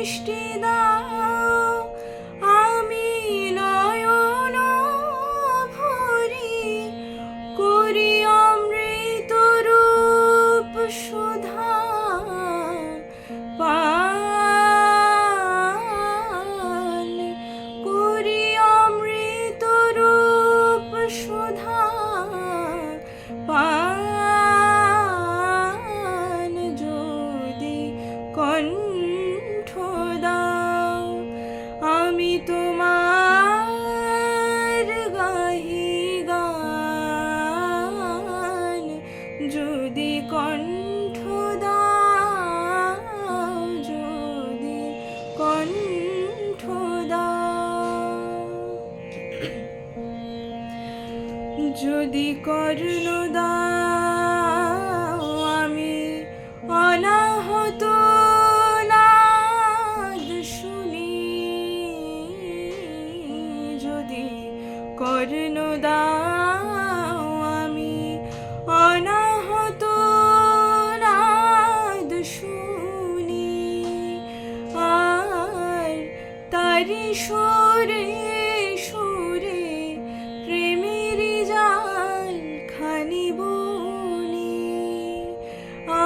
মিষ্টি দাও আমি নয়ন ভরি করি অমৃত রূপ সুধা পান করি অমৃত রূপ সুধা পান যদি কণ্ঠ দাও আমি তোমার গাহি গান যদি কণ্ঠ দাও যদি কণ্ঠ দাও যদি কর্ণ দাও আমি অনাহত নাদ শুনি যদি কর্ণ দাও আমি অনাহত নাদ শুনি আর তারি সুরে সুরে প্রেমের জাল খানি বুনি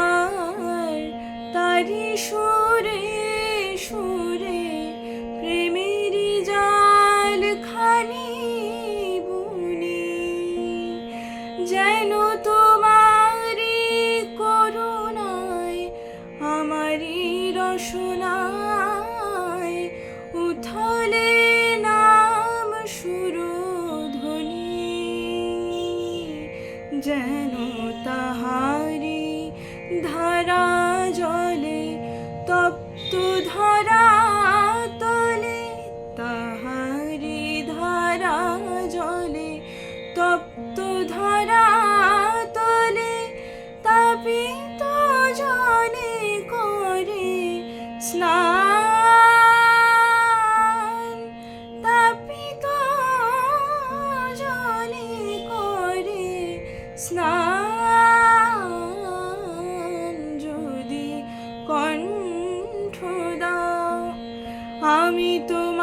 আর তারি সুরে সুরে প্রেমের জাল খানি বুনি যেন তোমারি করুণায় আমারি রসনায় উথলে নাম সুরধ্বনি যেন তাহারি ধারা জলে তপ্ত ধরা তলে তাহারি ধারা জলে তপ্ত ধরা তলে তাপিত জলে করে স্নান তাপিত জলে করে স্নান যদি কণ্ঠ দাও আমি তোমার